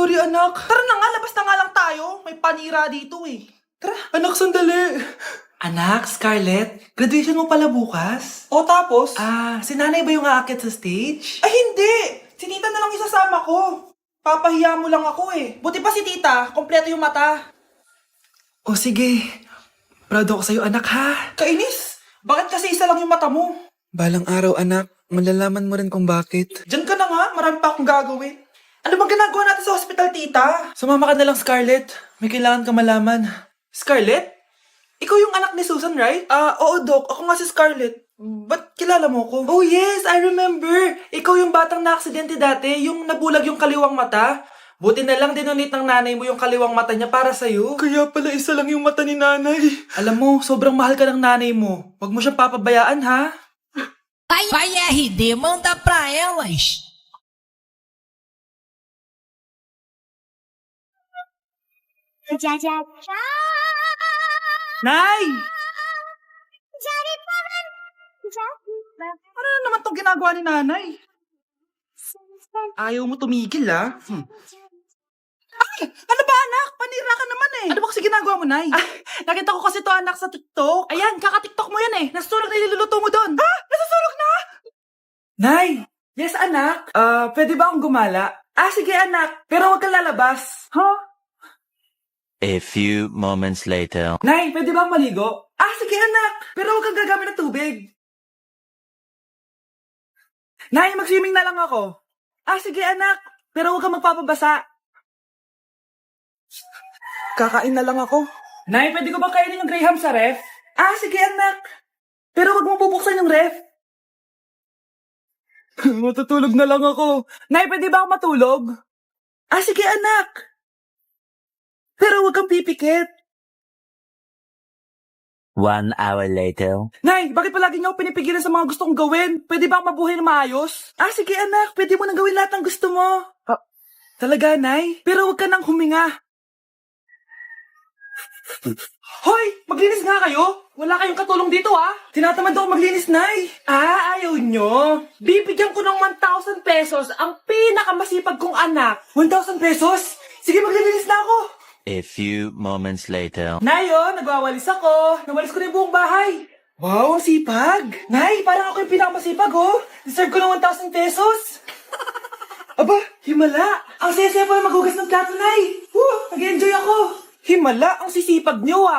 sorry anak. Tara na nga, labas na nga lang tayo. May panira dito eh. Tara. Anak, sandali. Anak, Scarlett, graduation mo pala bukas? O tapos? Si nanay ba yung aakyat sa stage? Ay hindi! Si tita na lang isasama ko. Papahiya mo lang ako eh. Buti pa si tita, kompleto yung mata. O sige, proud ako sa'yo anak ha. Kainis! Bakit kasi isa lang yung mata mo? Balang araw anak, malalaman mo rin kung bakit. Diyan ka na nga, marami pa akong gagawin. Ano bang ginagawa natin sa hospital, tita? Sumama ka na lang, Scarlett. May kailangan ka malaman. Scarlett? Ikaw yung anak ni Susan, right? Oo, Doc. Ako nga si Scarlett. Ba't kilala mo ko? Oh, yes. I remember. Ikaw yung batang na-aksidente dati. Yung nabulag yung kaliwang mata. Buti na lang dinonate ng nanay mo yung kaliwang mata niya para sa'yo. Kaya pala isa lang yung mata ni nanay. Alam mo, sobrang mahal ka ng nanay mo. Huwag mo siyang papabayaan, ha? Pai RD, manda pra elas. Nay! Ano na naman itong ginagawa ni nanay? Ayaw mo tumigil, ah. Ay! Ano ba, anak? Panira ka naman eh. Ano ba kasi ginagawa mo, Nay? Nakita ko kasi to anak sa TikTok. Ayan, kaka-TikTok mo yan eh. Nasusunog na niluluto mo doon. Ha? Nasusunog na? Nay! Yes, anak. Pwede ba akong gumala? Sige, anak. Pero huwag kang lalabas. Huh? A few moments later. Nay, pwede ba akong maligo? Sige, anak. Pero huwag kang gagamit ng tubig. Nay, mag-swimming na lang ako. Sige, anak. Pero huwag kang magpapabasa. Kakain na lang ako. Nay, pwede ko ba kainin yung Graham sa ref? Sige, anak. Pero huwag mo bubuksan yung ref. Matutulog na lang ako. Nay, pwede ba ako matulog? Sige, anak. Pero huwag kang pipikit. 1 hour later. Nay, bakit palagi niyo ako pinipigilan sa mga gusto kong gawin? Pwede ba ako mabuhay na maayos? Sige, anak. Pwede mo nang gawin lahat ng gusto mo. Talaga, Nay? Pero huwag ka nang huminga. Hoy! Maglinis nga kayo! Wala kayong katulong dito, Tinatamad ako maglinis, Nay. Ayaw nyo? Bibigyan ko ng 1,000 pesos ang pinakamasipag kong anak. 1,000 pesos? Sige, maglilinis na ako. A few moments later. Nay, nagwawalis ako. Nawalis ko na yung buong bahay. Wow, ang sipag. Nay, parang ako yung pinakamasipag, Deserve ko ng 1,000 pesos. Aba, himala. Ang saya-saya pa maghugas ng plato, Nay. Nag-enjoy ako. Himala, ang sisipag niyo,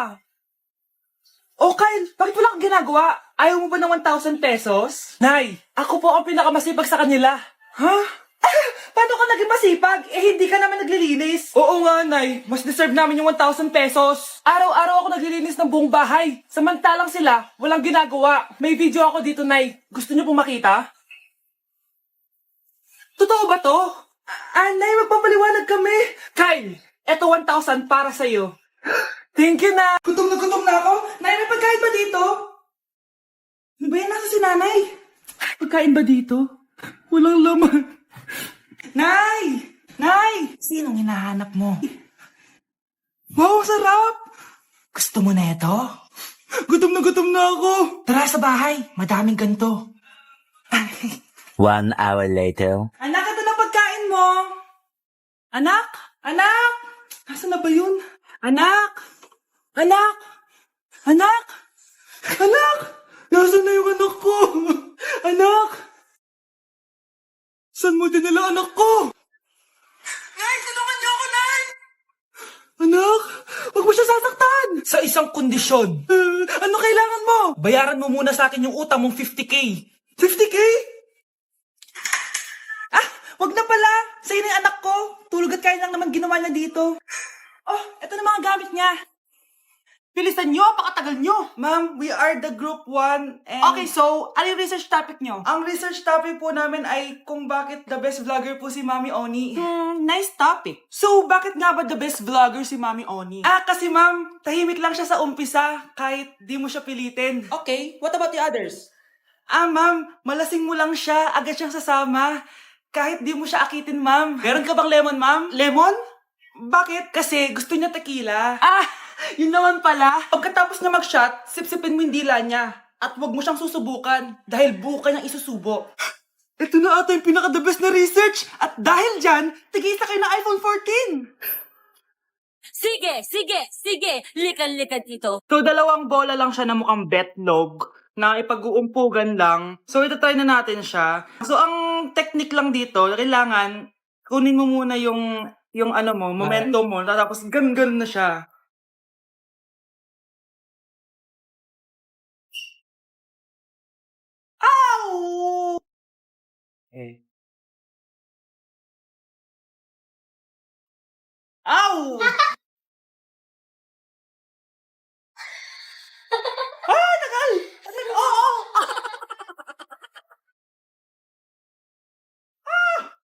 Kyle, bakit wala kang ginagawa? Ayaw mo ba ng 1,000 pesos? Nay, ako po ang pinakamasipag sa kanila. Ha? Paano ka naging masipag? Hindi ka naman naglilinis. Oo nga, Nay. Mas deserve namin yung 1,000 pesos. Araw-araw ako naglilinis ng buong bahay. Samantalang sila, walang ginagawa. May video ako dito, Nay. Gusto niyo pong makita? Totoo ba to? Nay, magpapaliwanag kami. Kyle, eto 1,000 para sa'yo. Thank you, na. Gutom na ako. Nay, may pagkain ba dito? Ano ba yan? Nasa si nanay? Pagkain ba dito? Walang laman. Nay! Nay! Sinong hinahanap mo? Wow, sarap! Gusto mo na ito? Gutom na ako. Tara sa bahay. Madaming ganito. 1 hour later. Anak, ito na pagkain mo. Anak! Anak! Nasaan na ba yun? Anak! Anak! Anak! Anak! Nasaan na yung anak ko? Anak! Saan mo dinala anak ko? Nay, tulungan niyo ako, Nay! Anak, huwag mo siya sasaktan! Sa isang kondisyon. Ano kailangan mo? Bayaran mo muna sa akin yung utang mong 50K. 50K? Wag na pala. Sa'yo na yung anak ko. Tulog at kain lang naman ginawa niya dito. Eto na mga gamit niya. Bilisan nyo, pakatagal nyo. Ma'am, we are the group 1 and... Okay, so, ano yung research topic nyo? Ang research topic po namin ay kung bakit the best vlogger po si Mami Oni. Nice topic. So, bakit nga ba the best vlogger si Mami Oni? Kasi ma'am, tahimik lang siya sa umpisa kahit di mo siya pilitin. Okay, what about the others? Ma'am, malasing mo lang siya, agad siyang sasama. Kahit di mo siya akitin, ma'am. Meron ka bang lemon, ma'am? Lemon? Bakit? Kasi gusto niya tequila. Yun naman pala. Pagkatapos niya mag-shot, sipsipin mo yung dila niya. At huwag mo siyang susubukan dahil buka niyang isusubo. Ito na ata yung pinaka-the best na research. At dahil dyan, tigisa kayo ng iPhone 14. Sige, likan dito. So, dalawang bola lang siya na mukhang betlog na ipag-uumpugan lang. So, ito try na natin siya. So, ang technique lang dito, kailangan kunin mo muna yung ano mo, momentum mo, tapos gan na siya. Ow! Eh. Ow! Tagal! Oo!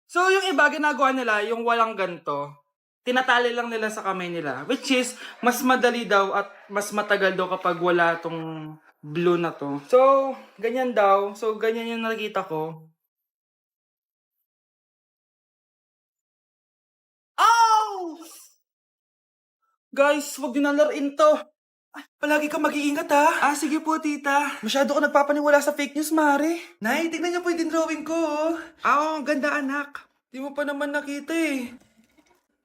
So, yung iba, ginagawa nila, yung walang ganto, tinatali lang nila sa kamay nila. Which is, mas madali daw at mas matagal daw kapag wala tong blue na to. So, ganyan daw. So, ganyan yung nakikita ko. Ow! Guys, wag din nalarin to. Palagi kang mag-iingat ha. Sige po, tita. Masyado ko nagpapaniwala sa fake news, Mare. Nay, tignan niyo po yung drawing ko. Ang ganda anak. Di mo pa naman nakita eh.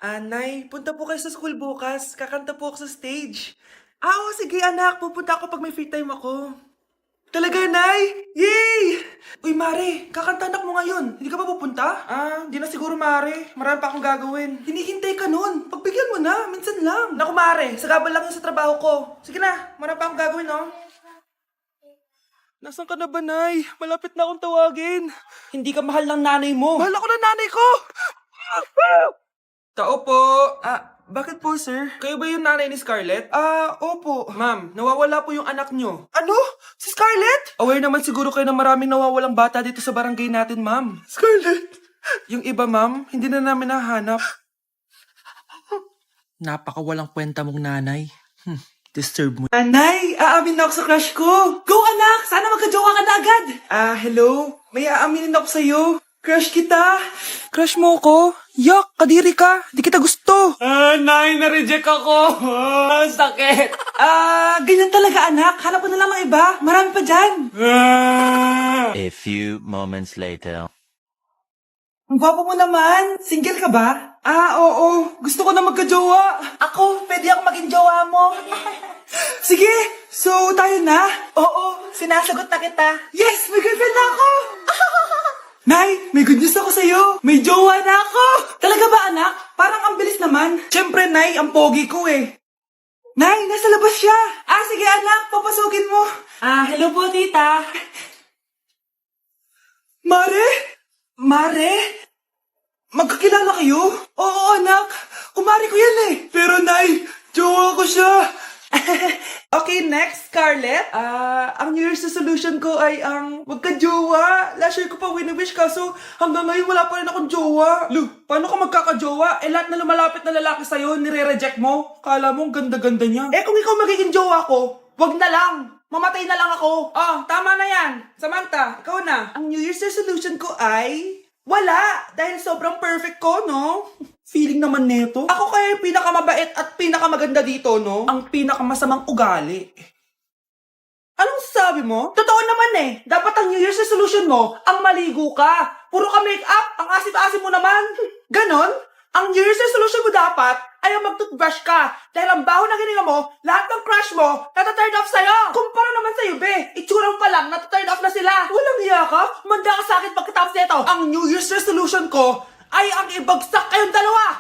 Nay, punta po kayo sa school bukas. Kakanta po ako sa stage. Sige anak. Pupunta ako pag may free time ako. Talaga, Nay? Yay! Uy, Mare, kakanta anak mo ngayon. Hindi ka pa pupunta? Hindi na siguro, Mare. Marami pa akong gagawin. Hinihintay ka nun. Pagbigyan mo na. Minsan lang. Naku, Mare. Sagabal lang yun sa trabaho ko. Sige na. Marami pa akong gagawin, no? Nasaan ka na ba, Nay? Malapit na akong tawagin. Hindi ka mahal ng nanay mo. Mahal ako ng nanay ko! Tao po. Bakit po, sir? Kayo ba yung nanay ni Scarlett? Opo. Ma'am, nawawala po yung anak nyo. Ano? Si Scarlett? Aware naman siguro kayo na maraming nawawalang bata dito sa barangay natin, ma'am. Scarlett? Yung iba, ma'am, hindi na namin nahanap. Napakawalang kwenta mong nanay. Disturb mo. Nanay, aamin na ako sa crush ko. Go, anak! Sana magka-jowa ka na agad. Hello? May aaminin ako sa'yo. Crush kita. Crush mo ko? Yak, kadiri ka. Di kita gusto. Nay, na-reject ako. Sakit. Ganyan talaga, anak. Hanap ko na lang ng iba. Marami pa dyan. A few moments later. Ang gwapo mo naman. Single ka ba? Oo. Gusto ko na magka-jowa. Ako, pwede ako maging jowa mo. Sige, so tayo na? Oo, sinasagot na kita. Yes, may girlfriend na ako. Nay, may good news ako sa'yo. May jowa na ako. Talaga ba, anak? Parang ang bilis naman. Siyempre, Nay, ang pogi ko eh. Nay, nasa labas siya. Sige anak, papasukin mo. Hello po, tita. Mare? Magkakilala kayo? Oo, anak. Kumari ko yan eh. Pero, Nay, jowa ko siya. Okay, next, Scarlett. Ang New Year's resolution ko ay ang magka-jowa. Last year ko pa wini-wish kaso hanggang ngayon wala pa rin akong jowa. Lu, paano ka magkaka-jowa? Lahat na lumalapit na lalaki sa'yo, nire-reject mo. Kala mo ang ganda-ganda niya. Kung ikaw magiging jowa ko, wag na lang. Mamatay na lang ako. Tama na yan. Samantha, ikaw na. Ang New Year's resolution ko ay wala. Dahil sobrang perfect ko, no? Feeling naman neto. Ako kaya yung pinakamabait at pinakamaganda dito, no? Ang pinakamasamang ugali. Anong sabi mo? Totoo naman eh. Dapat ang New Year's resolution mo, ang maligo ka. Puro ka make-up, ang asim-asim mo naman. Ganon? Ang New Year's resolution mo dapat ay ang mag-toothbrush ka. Dahil ang baho na gininga mo, lahat ng crush mo, nata-turn off sa'yo. Kumpara naman sa'yo, be. Itsura mo pa lang, nata-turn off na sila. Walang iya ka? Manda ka sa akin pagkatapos nito. Ang New Year's resolution ko ay ang ibagsak kayong dalawa.